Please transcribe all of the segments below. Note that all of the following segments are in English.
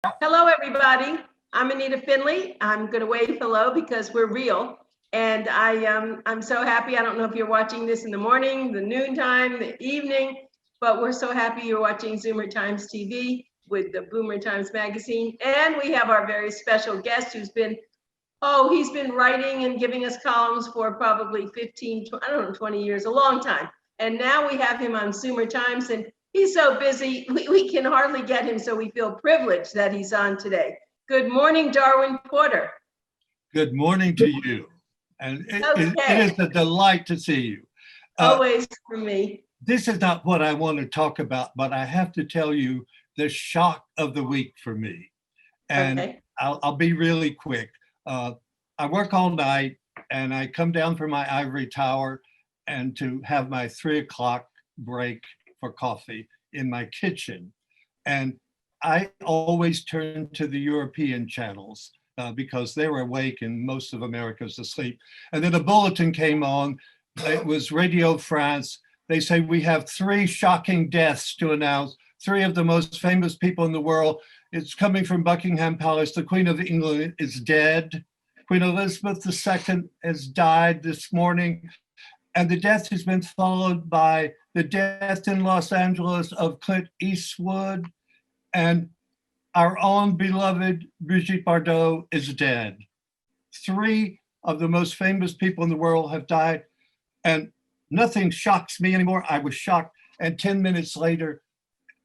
Hello, everybody. I'm Anita Finley. I'm going to wave hello because we're real. And I'm so happy. I don't know if you're watching this in the morning, the noontime, the evening, but we're so happy you're watching Zoomer Times TV with the Boomer Times magazine. And we have our very special guest who's been, he's been writing and giving us columns for probably 15, I don't know, 20 years, a long time. And now we have him on Zoomer Times, and he's so busy, we can hardly get him, so we feel privileged that he's on today. Good morning, Darwin Porter. Good morning to you. And it is a delight to see you. Always for me. This is not what I want to talk about, but I have to tell you the shock of the week for me. And I'll be really quick. I work all night and I come down from my ivory tower and to have my 3 o'clock break for coffee in my kitchen. And I always turn to the European channels because they were awake and most of America's asleep. And then a bulletin came on. It was Radio France. They say we have 3 shocking deaths to announce. 3 of the most famous people in the world. It's coming from Buckingham Palace. The Queen of England is dead. Queen Elizabeth II has died this morning. And the death has been followed by the death in Los Angeles of Clint Eastwood, and our own beloved Brigitte Bardot is dead. 3 of the most famous people in the world have died, and nothing shocks me anymore. I was shocked, and 10 minutes later,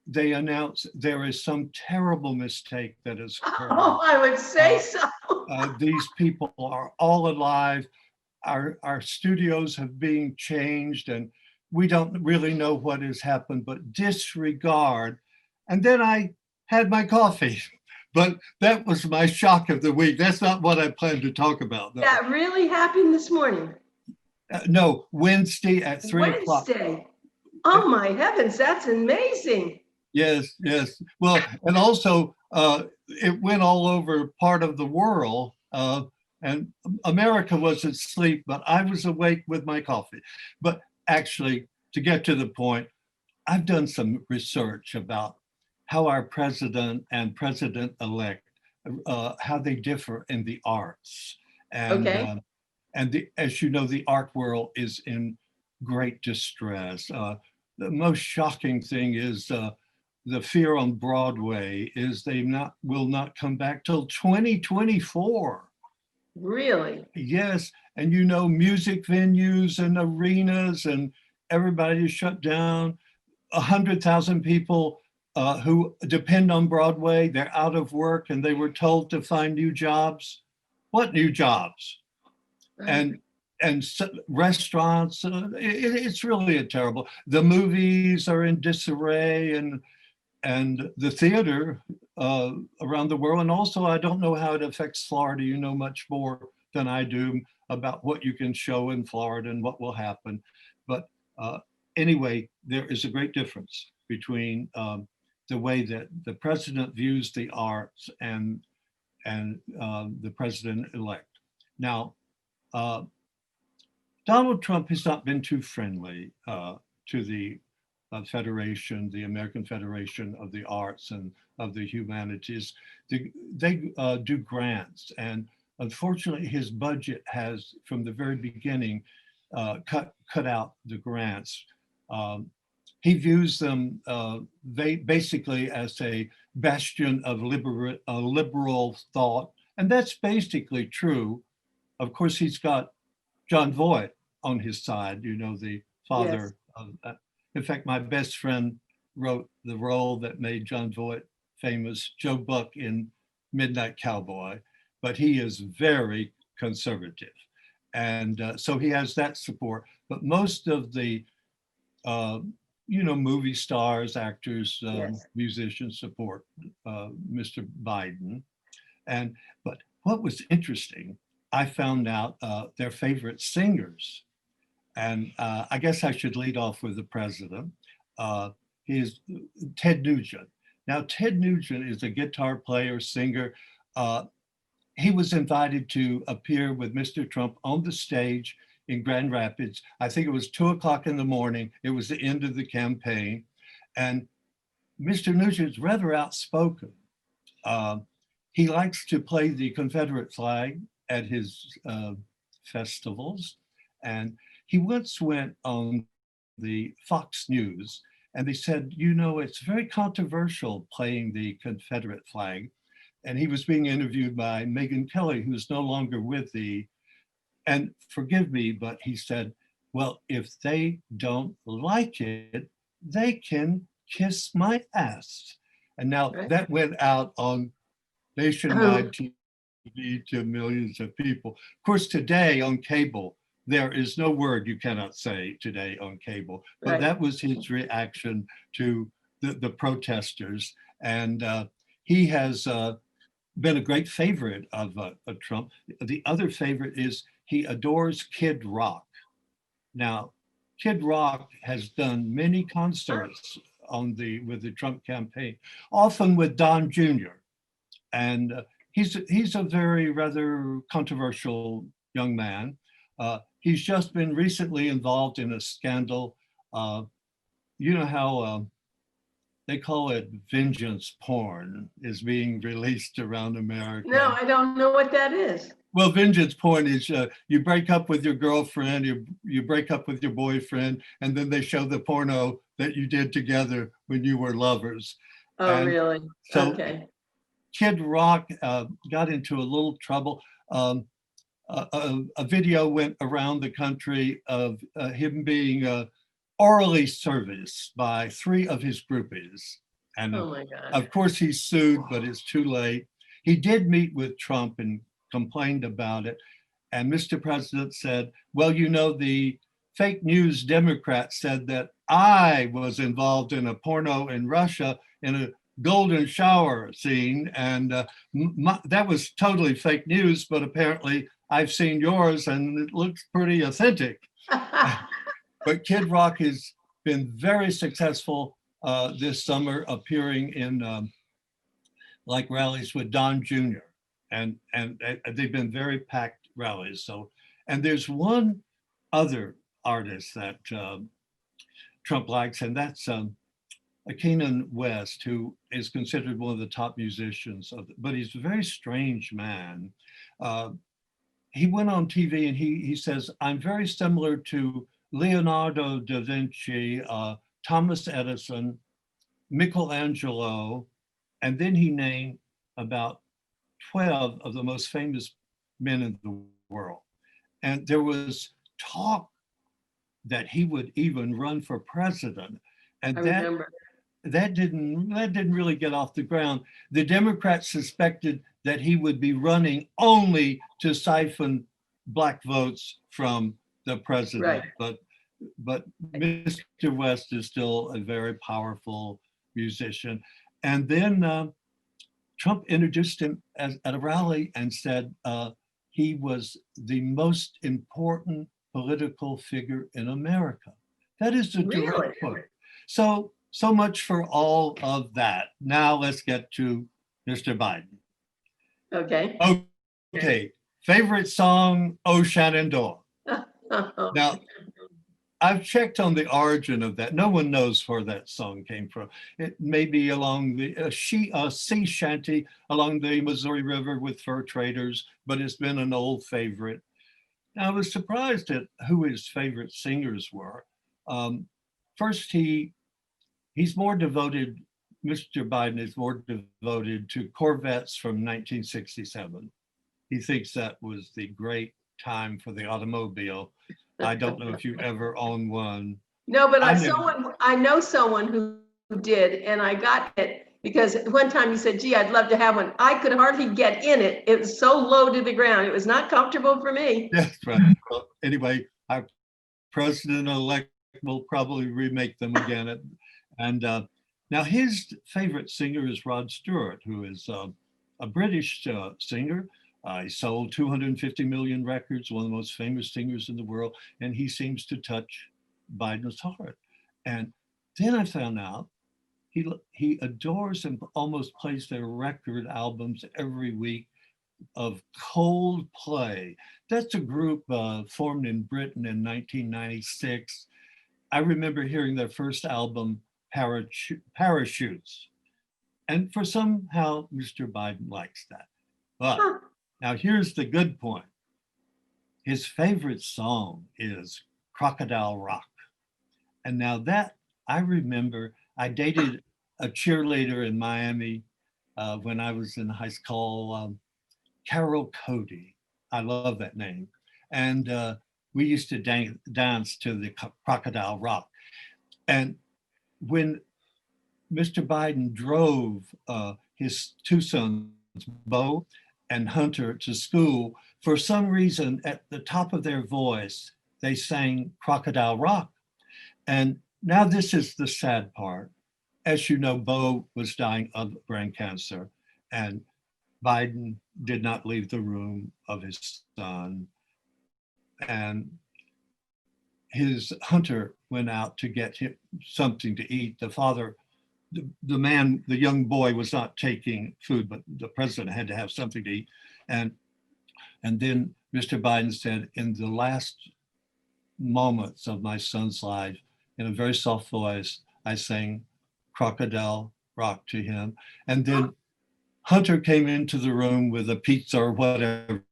they announced there is some terrible mistake that has occurred. Oh, I would say so. These people are all alive. Our studios have been changed and we don't really know what has happened, but disregard. And then I had my coffee, but that was my shock of the week. That's not what I planned to talk about. Though. That really happened this morning? No, Wednesday at 3 o'clock. Wednesday. Oh my heavens, that's amazing. Yes, yes. Well, and also it went all over part of the world. And America was asleep, but I was awake with my coffee. But actually, to get to the point, I've done some research about how our president and president-elect, how they differ in the arts. And, as you know, the art world is in great distress. The most shocking thing is the fear on Broadway is they will not come back till 2024. Really? Yes, and you know, music venues and arenas and everybody is shut down. 100,000 people who depend on Broadway, they're out of work and they were told to find new jobs. What new jobs? And restaurants, it's really a terrible. The movies are in disarray and the theater around the world. And also, I don't know how it affects Florida. You know much more than I do about what you can show in Florida and what will happen. But anyway, there is a great difference between the way that the president views the arts and the president-elect. Now, Donald Trump has not been too friendly to the Federation, the American Federation of the Arts and of the Humanities. They do grants, and unfortunately his budget has, from the very beginning, cut out the grants. He views them basically as a bastion of liberal thought, and that's basically true. Of course, he's got John Voight on his side, you know, the father of in fact, my best friend wrote the role that made John Voight famous, Joe Buck in Midnight Cowboy, but he is very conservative. And so he has that support. But most of the, movie stars, actors, musicians support Mr. Biden. But what was interesting, I found out their favorite singers. And I guess I should lead off with the president. He's Ted Nugent. Now, Ted Nugent is a guitar player, singer. He was invited to appear with Mr. Trump on the stage in Grand Rapids. I think it was 2 o'clock in the morning. It was the end of the campaign. And Mr. Nugent's rather outspoken. Uh, he likes to play the Confederate flag at his festivals. And he once went on the Fox News and they said, you know, it's very controversial playing the Confederate flag. And he was being interviewed by Megyn Kelly, who's no longer with and forgive me, but he said, well, if they don't like it, they can kiss my ass. And now that went out on nationwide TV to millions of people. Of course, today on cable, there is no word you cannot say today on cable, but that was his reaction to the protesters. And he has been a great favorite of Trump. The other favorite is he adores Kid Rock. Now, Kid Rock has done many concerts with the Trump campaign, often with Don Jr. And he's a very rather controversial young man. He's just been recently involved in a scandal. You know how they call it vengeance porn is being released around America. No, I don't know what that is. Well, vengeance porn is you break up with your girlfriend, you break up with your boyfriend, and then they show the porno that you did together when you were lovers. Oh, really? So okay. Kid Rock got into a little trouble. A video went around the country of him being orally serviced by 3 of his groupies. And oh my God. Of course he's sued, but it's too late. He did meet with Trump and complained about it. And Mr. President said, well, you know, the fake news Democrats said that I was involved in a porno in Russia in a golden shower scene. And that was totally fake news, but apparently I've seen yours and it looks pretty authentic. But Kid Rock has been very successful this summer, appearing in like rallies with Don Jr. And they've been very packed rallies. So, and there's one other artist that Trump likes, and that's Keenan West, who is considered one of the top musicians, but he's a very strange man. He went on TV and he says, I'm very similar to Leonardo da Vinci, Thomas Edison, Michelangelo, and then he named about 12 of the most famous men in the world. And there was talk that he would even run for president. And that didn't really get off the ground. The Democrats suspected that he would be running only to siphon Black votes from the president. Right. But Mr. West is still a very powerful musician. And then Trump introduced him at a rally and said he was the most important political figure in America. That is a direct quote. So much for all of that. Now let's get to Mr. Biden. Okay. Okay. Favorite song, Oh Shenandoah. Now, I've checked on the origin of that. No one knows where that song came from. It may be along the sea shanty along the Missouri River with fur traders, but it's been an old favorite. Now, I was surprised at who his favorite singers were. First, he's more devoted, Mr. Biden is more devoted to Corvettes from 1967. He thinks that was the great time for the automobile. I don't know if you ever owned one. No, but I know someone who did, and I got it because one time he said, gee, I'd love to have one. I could hardly get in it. It was so low to the ground. It was not comfortable for me. That's right. Well, anyway, our president-elect will probably remake them again. And now his favorite singer is Rod Stewart, who is a British singer. He sold 250 million records, one of the most famous singers in the world, and he seems to touch Biden's heart. And then I found out he adores and almost plays their record albums every week of Coldplay. That's a group formed in Britain in 1996. I remember hearing their first album, Parachutes. And for somehow, Mr. Biden likes that. But now here's the good point. His favorite song is Crocodile Rock. And now that I remember, I dated a cheerleader in Miami when I was in high school, Carol Cody. I love that name. And we used to dance to the Crocodile Rock. And when Mr. Biden drove his two sons, Bo and Hunter, to school, for some reason, at the top of their voice, they sang Crocodile Rock. And now this is the sad part. As you know, Bo was dying of brain cancer, and Biden did not leave the room of his son. And his Hunter went out to get him something to eat. The father, the man, the young boy was not taking food, but the president had to have something to eat. And then Mr. Biden said, in the last moments of my son's life, in a very soft voice, I sang Crocodile Rock to him. And then Hunter came into the room with a pizza or whatever,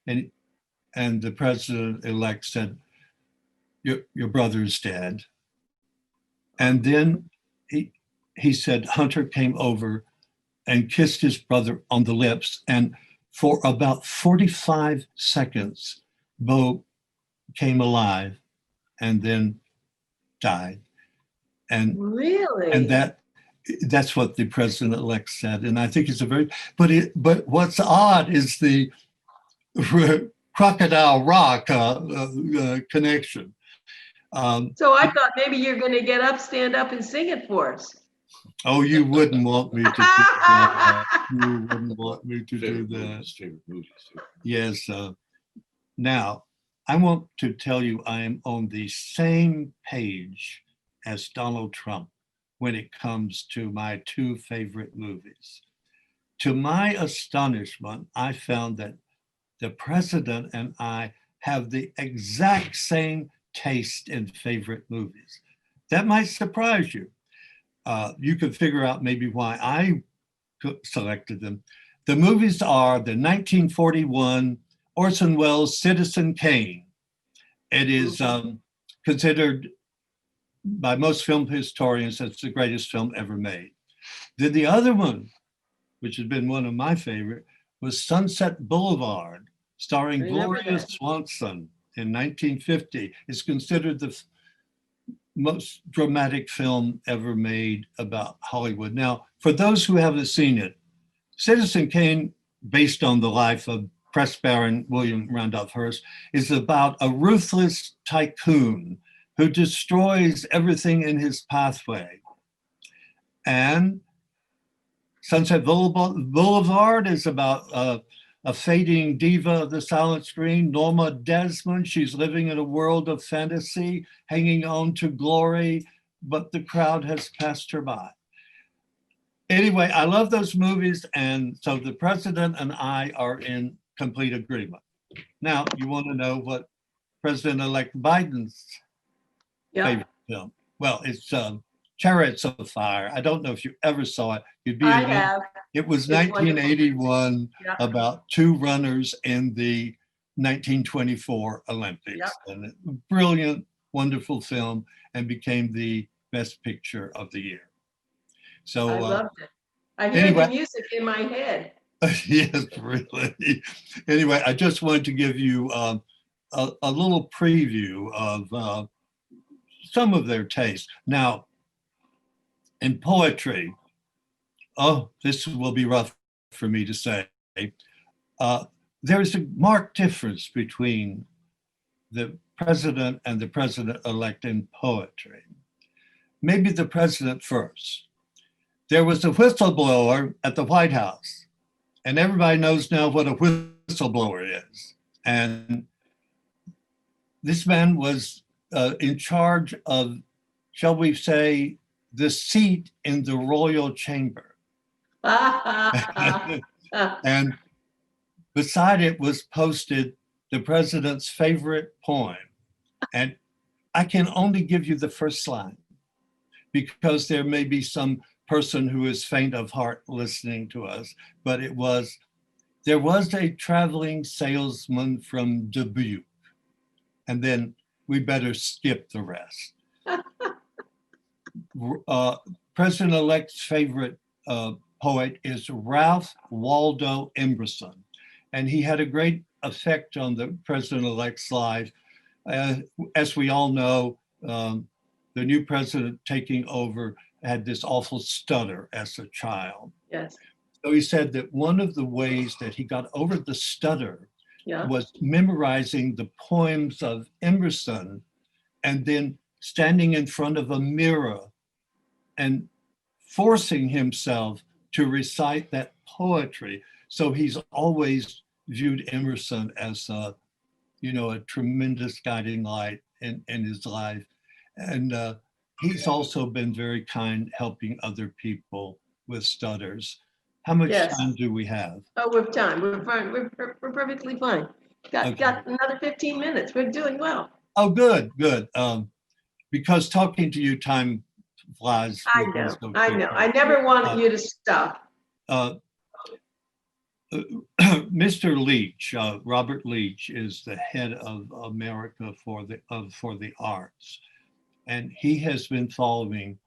and the president-elect said, your brother is dead. And then he said Hunter came over and kissed his brother on the lips. And for about 45 seconds, Bo came alive and then died. And really? And that's what the president-elect said. And I think it's a very, but what's odd is the Crocodile Rock connection. So I thought maybe you're going to get up, stand up, and sing it for us. Oh, you wouldn't want me to do that. You wouldn't want me to do that. Yes. Now, I want to tell you I am on the same page as Donald Trump when it comes to my two favorite movies. To my astonishment, I found that the president and I have the exact same taste in favorite movies. That might surprise you. You could figure out maybe why I selected them. The movies are the 1941 Orson Welles' Citizen Kane. It is considered by most film historians as the greatest film ever made. Then the other one, which has been one of my favorite, was Sunset Boulevard, starring Gloria Swanson in 1950. It's considered the most dramatic film ever made about Hollywood. Now, for those who haven't seen it, Citizen Kane, based on the life of press baron William Randolph Hearst, is about a ruthless tycoon who destroys everything in his pathway. And Sunset Boulevard is about a fading diva of the silent screen, Norma Desmond. She's living in a world of fantasy, hanging on to glory, but the crowd has passed her by. Anyway, I love those movies, and so the president and I are in complete agreement. Now, you want to know what President-elect Biden's favorite film? Well, it's Chariots of Fire. I don't know if you ever saw it. I have. It was 1981, about two runners in the 1924 Olympics. Yep. And a brilliant, wonderful film, and became the best picture of the year. So I loved it. I hear the music in my head. Yes, really. Anyway, I just wanted to give you a little preview of some of their taste. Now, in poetry, this will be rough for me to say. There is a marked difference between the president and the president-elect in poetry. Maybe the president first. There was a whistleblower at the White House, and everybody knows now what a whistleblower is. And this man was in charge of, shall we say, the seat in the royal chamber. And beside it was posted the president's favorite poem. And I can only give you the first line because there may be some person who is faint of heart listening to us, but there was a traveling salesman from Dubuque, and then we better skip the rest. President-elect's favorite poet is Ralph Waldo Emerson, and he had a great effect on the president-elect's life. As we all know, the new president taking over had this awful stutter as a child. Yes. So he said that one of the ways that he got over the stutter was memorizing the poems of Emerson and then standing in front of a mirror and forcing himself to recite that poetry. So he's always viewed Emerson as a tremendous guiding light in his life. And he's also been very kind, helping other people with stutters. How much time do we have? Oh, we have time. We're fine. We're perfectly fine. Got another 15 minutes. We're doing well. Oh, good. Because talking to you, time flies. I know. I never wanted you to stop. Mr. Leach, Robert Leach, is the head of America for the arts, and he has been following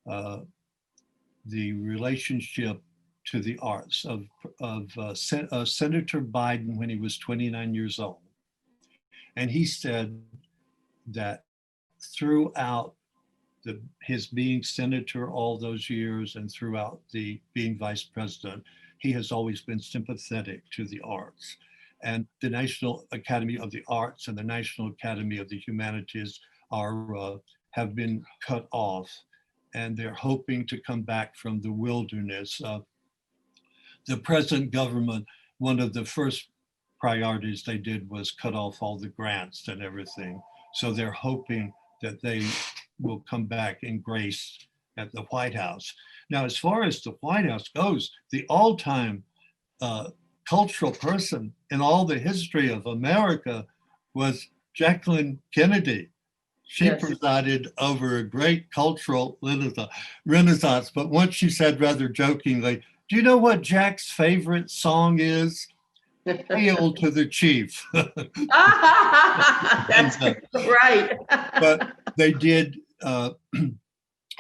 the relationship to the arts of Senator Biden when he was 29 years old. And he said that throughout his being senator all those years and throughout the being vice president, he has always been sympathetic to the arts. And the National Academy of the Arts and the National Academy of the Humanities have been cut off, and they're hoping to come back from the wilderness. The present government, one of the first priorities they did was cut off all the grants and everything. So they're hoping that they will come back in grace at the White House. Now, as far as the White House goes, the all-time cultural person in all the history of America was Jacqueline Kennedy. She presided over a great cultural renaissance, but once she said rather jokingly, do you know what Jack's favorite song is? Hail to the Chief. That's right. But they did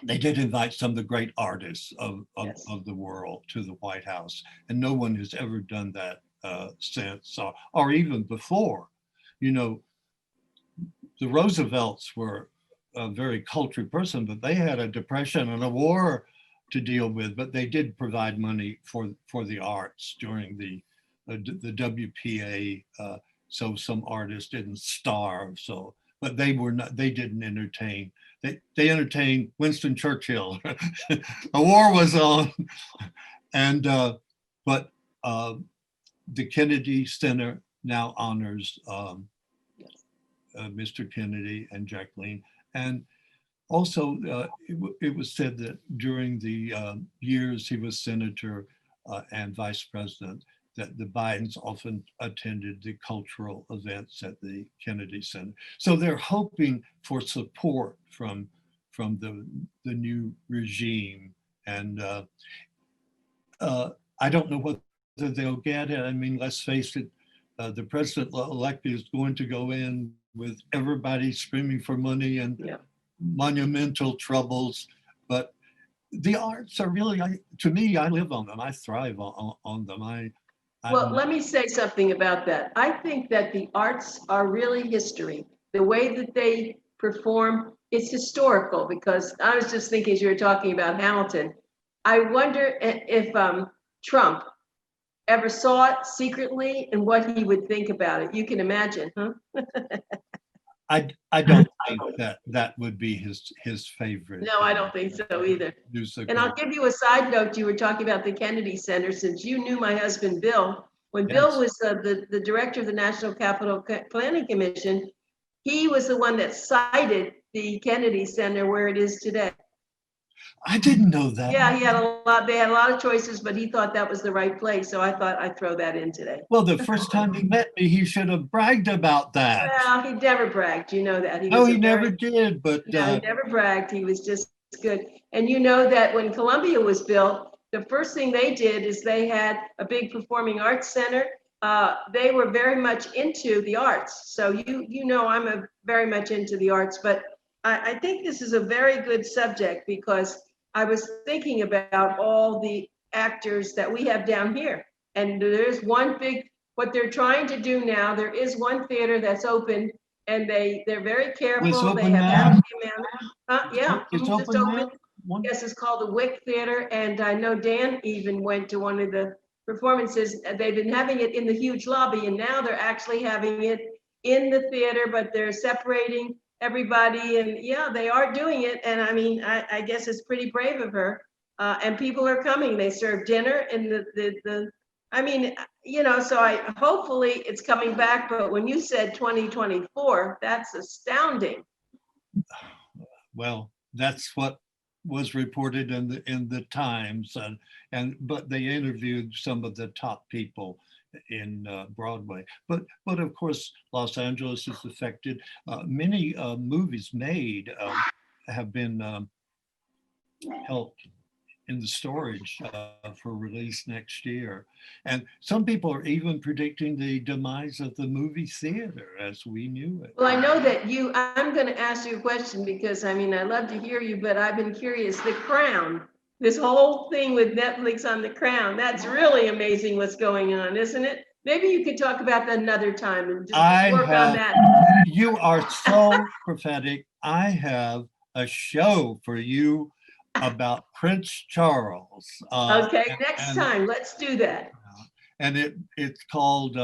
invite some of the great artists of the world to the White House, and no one has ever done that since, or even before. You know, the Roosevelts were a very cultured person, but they had a depression and a war to deal with, but they did provide money for the arts during the WPA, so some artists didn't starve. So, but they didn't entertain. They entertained Winston Churchill. A war was on, and but the Kennedy Center now honors Mr. Kennedy and Jacqueline, and also it was said that during the years he was senator and vice president, that the Bidens often attended the cultural events at the Kennedy Center. So they're hoping for support from the new regime. And I don't know whether they'll get it. I mean, let's face it, the president-elect is going to go in with everybody screaming for money and monumental troubles. But the arts are really, to me, I live on them. I thrive on them. Well, let me say something about that. I think that the arts are really history. The way that they perform, it's historical, because I was just thinking as you were talking about Hamilton, I wonder if Trump ever saw it secretly and what he would think about it. You can imagine, huh? I don't think that would be his favorite. No, I don't think so either. And I'll give you a side note. You were talking about the Kennedy Center, since you knew my husband, Bill. When Bill was the director of the National Capital Planning Commission, he was the one that cited the Kennedy Center where it is today. I didn't know that. Yeah, they had a lot of choices, but he thought that was the right place. So I thought I'd throw that in today. Well, the first time he met me, he should have bragged about that. Well, he never bragged. You know that. He never did. But no, he never bragged. He was just good. And you know that when Columbia was built, the first thing they did is they had a big performing arts center. They were very much into the arts. So you know I'm very much into the arts, but I think this is a very good subject because I was thinking about all the actors that we have down here. And there's one big, what they're trying to do now, there is one theater that's open and they're very careful. It's They open have now? yeah, It's just open now? open. Yes, it's called the Wick Theater, and I know Dan even went to one of the performances. They've been having it in the huge lobby, and now they're actually having it in the theater, but they're separating everybody, and yeah, they are doing it. And I mean, I guess it's pretty brave of her. And people are coming. They serve dinner in the. I mean, you know, so hopefully it's coming back. But when you said 2024, that's astounding. Well, that's what was reported in the Times, but they interviewed some of the top people in Broadway. But of course, Los Angeles is affected. Many movies made have been held in the storage for release next year. And some people are even predicting the demise of the movie theater as we knew it. Well, I know that I'm going to ask you a question because I mean, I love to hear you, but I've been curious. The Crown, this whole thing with Netflix on The Crown, that's really amazing what's going on, isn't it? Maybe you could talk about that another time and just work on that. You are so prophetic. I have a show for you about Prince Charles. Okay, next time, let's do that. And it's called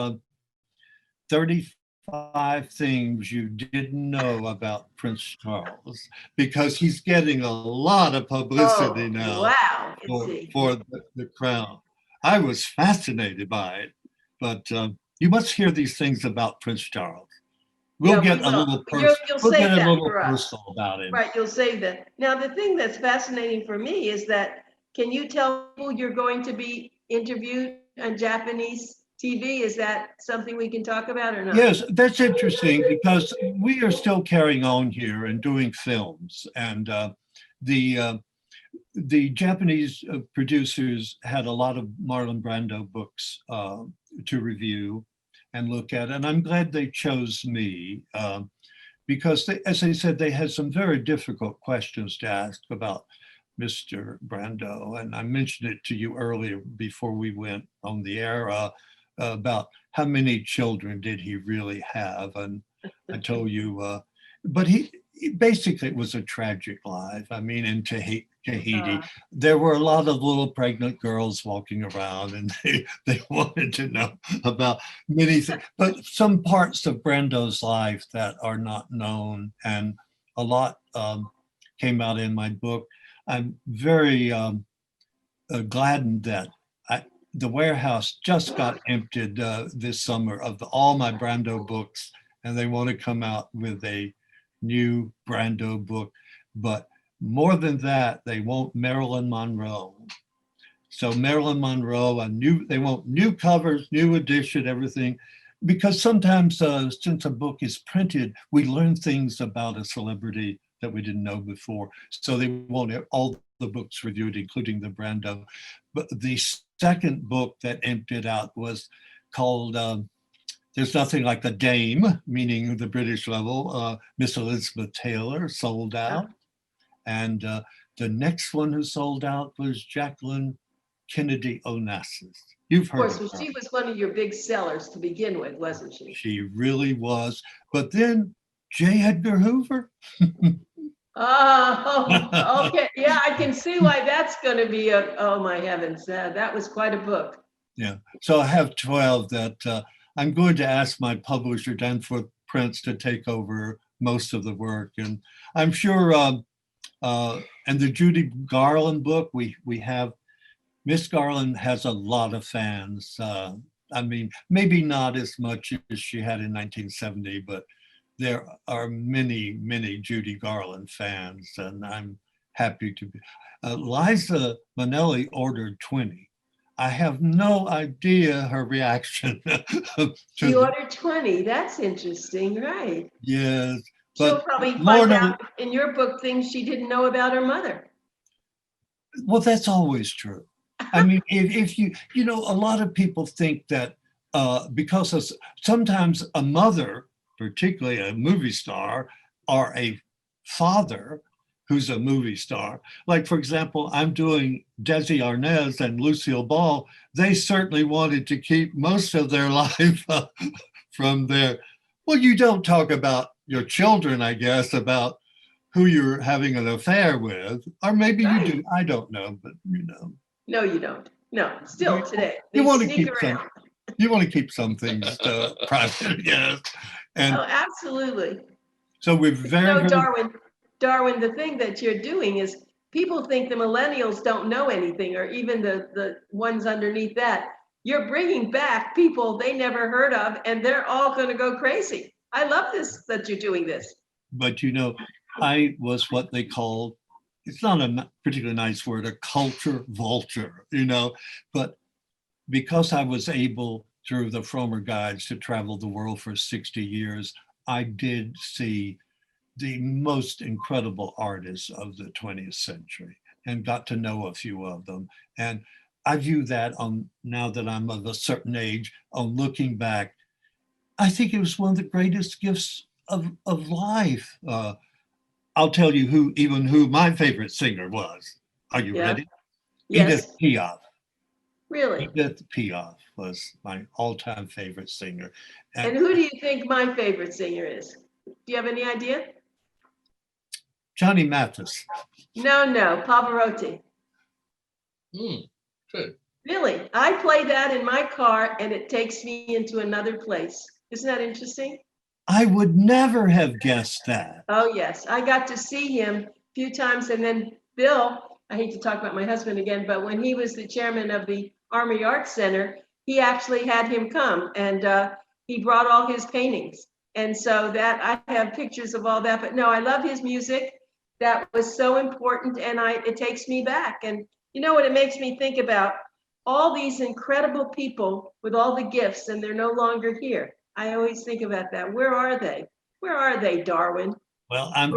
35 Things You Didn't Know About Prince Charles, because he's getting a lot of publicity now. Wow. For the Crown. I was fascinated by it, but you must hear these things about Prince Charles. We'll get a little personal about it. Right, you'll say that. Now, the thing that's fascinating for me is that, can you tell people you're going to be interviewed on Japanese TV? Is that something we can talk about or not? Yes, that's interesting because we are still carrying on here and doing films. And the Japanese producers had a lot of Marlon Brando books to review and look at. And I'm glad they chose me because, as I said, they had some very difficult questions to ask about Mr. Brando. And I mentioned it to you earlier before we went on the air about how many children did he really have. And I told you, but he basically, it was a tragic life. I mean, in Tahiti, there were a lot of little pregnant girls walking around, and they wanted to know about many things, but some parts of Brando's life that are not known, and a lot came out in my book. I'm very gladdened that the warehouse just got emptied this summer of all my Brando books, and they want to come out with a new Brando book. But more than that, they want Marilyn Monroe. So Marilyn Monroe, they want new covers, new edition, everything. Because sometimes since a book is printed, we learn things about a celebrity that we didn't know before. So they want all the books reviewed, including the Brando. But the second book that emptied out was called There's Nothing Like a Dame, meaning the British level. Miss Elizabeth Taylor sold out. And the next one who sold out was Jacqueline Kennedy Onassis. You've heard of her. Of course, she was one of your big sellers to begin with, wasn't she? She really was. But then J. Edgar Hoover. Oh, okay. Yeah, I can see why that's going to be oh my heavens. That was quite a book. Yeah. So I have 12 that I'm going to ask my publisher, Danforth Prince, to take over most of the work. And I'm sure, and the Judy Garland book, we have, Miss Garland has a lot of fans. I mean, maybe not as much as she had in 1970, but there are many, many Judy Garland fans, and I'm happy to be. Liza Minnelli ordered 20. I have no idea her reaction. She ordered 20. That's interesting, right? Yes. She'll probably find out in your book things she didn't know about her mother. Well, that's always true. I mean, if you know, a lot of people think that because sometimes a mother, particularly a movie star, or a father who's a movie star. Like, for example, I'm doing Desi Arnaz and Lucille Ball. They certainly wanted to keep most of their life from their, well, you don't talk about your children, I guess, about who you're having an affair with, or maybe you do, I don't know, but you know. No, you don't. No, still today. You want to keep some, you want to keep some things private, yes. And oh, absolutely. So we're very, Darwin, the thing that you're doing is people think the millennials don't know anything, or even the ones underneath that. You're bringing back people they never heard of, and they're all going to go crazy. I love this, that you're doing this. But you know, I was what they called, it's not a particularly nice word, a culture vulture, you know, but because I was able through the Frommer Guides to travel the world for 60 years, I did see the most incredible artists of the 20th century and got to know a few of them. And I view that on, now that I'm of a certain age, on looking back, I think it was one of the greatest gifts of life. I'll tell you who my favorite singer was. Are you ready? Yes. Edith Piaf. Really? Edith Piaf was my all-time favorite singer. And who do you think my favorite singer is? Do you have any idea? Johnny Mathis. No, Pavarotti. Good. Really? I play that in my car and it takes me into another place. Isn't that interesting? I would never have guessed that. Oh, yes. I got to see him a few times. And then Bill, I hate to talk about my husband again, but when he was the chairman of the Army Art Center, he actually had him come and he brought all his paintings. And so that I have pictures of all that. But no, I love his music. That was so important. And it takes me back. And you know what it makes me think about? All these incredible people with all the gifts, and they're no longer here. I always think about that. Where are they? Where are they, Darwin? Well, I'm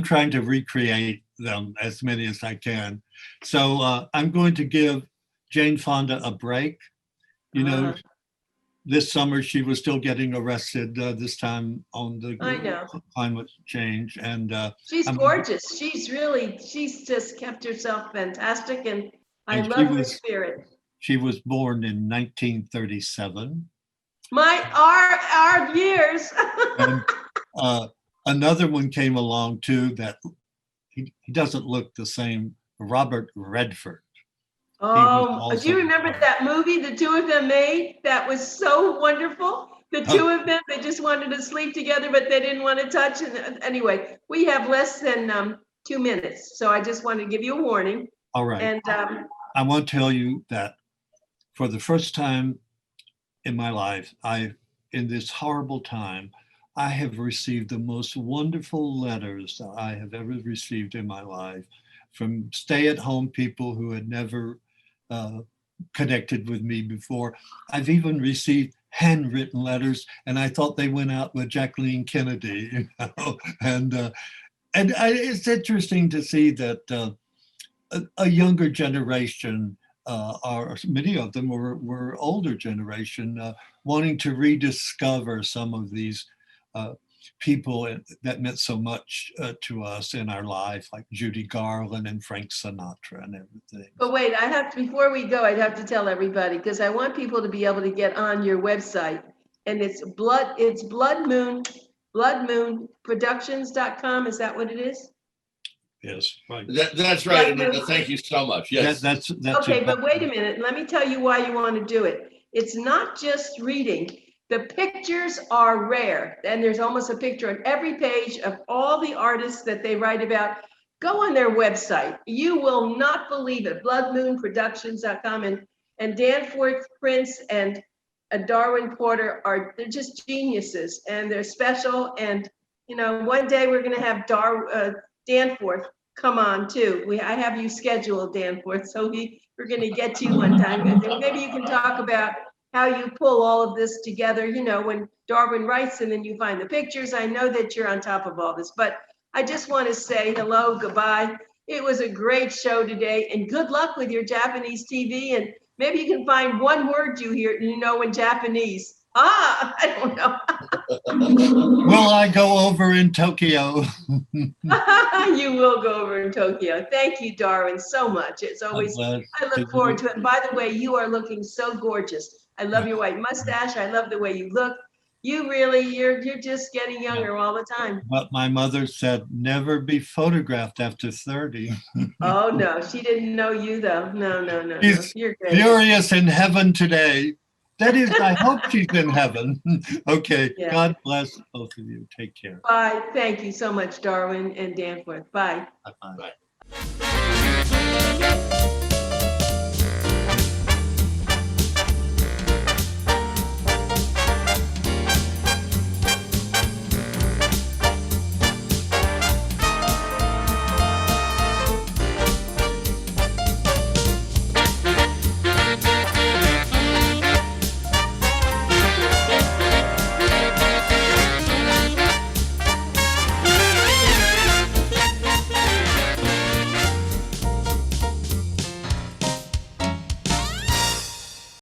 trying to recreate them as many as I can. So I'm going to give Jane Fonda a break. You know, this summer she was still getting arrested this time on the climate change. And she's gorgeous. She's just kept herself fantastic. And I love her spirit. She was born in 1937. Our years. And, another one came along too that he doesn't look the same. Robert Redford. Oh, do you remember that movie the two of them made? That was so wonderful. The two of them, they just wanted to sleep together, but they didn't want to touch. And anyway, we have less than 2 minutes, so I just wanted to give you a warning. All right. And I want to tell you that for the first time in my life, in this horrible time, I have received the most wonderful letters that I have ever received in my life from stay-at-home people who had never connected with me before. I've even received handwritten letters, and I thought they went out with Jacqueline Kennedy, you know? And it's interesting to see that a younger generation, or many of them were older generation, wanting to rediscover some of these people that meant so much to us in our life, like Judy Garland and Frank Sinatra and everything. But wait, before we go, I'd have to tell everybody, because I want people to be able to get on your website, and it's bloodmoonproductions.com. Is that what it is? Yes, right. That's right. Thank you so much. Yes. That's okay, but wait a minute. Let me tell you why you want to do it. It's not just reading. The pictures are rare, and there's almost a picture on every page of all the artists that they write about. Go on their website. You will not believe it. Bloodmoonproductions.com, and Danforth Prince and Darwin Porter they're just geniuses, and they're special. And you know, one day we're going to have Danforth come on too. I have you scheduled, Danforth, so we're going to get you one time. Maybe you can talk about how you pull all of this together, you know, when Darwin writes and then you find the pictures. I know that you're on top of all this, but I just want to say hello, goodbye. It was a great show today, and good luck with your Japanese TV. And maybe you can find one word you know in Japanese. I don't know. Will I go over in Tokyo? You will go over in Tokyo. Thank you, Darwin, so much. It's always, I look forward to it. And by the way, you are looking so gorgeous. I love your white mustache. I love the way you look. You really, you're just getting younger all the time. But my mother said, never be photographed after 30. Oh, no, she didn't know you, though. No. She's You're great. furious in heaven today. That is, I hope she's in heaven. Okay, Yeah. God bless both of you. Take care. Bye. Thank you so much, Darwin and Danforth. Bye. Bye-bye. Bye.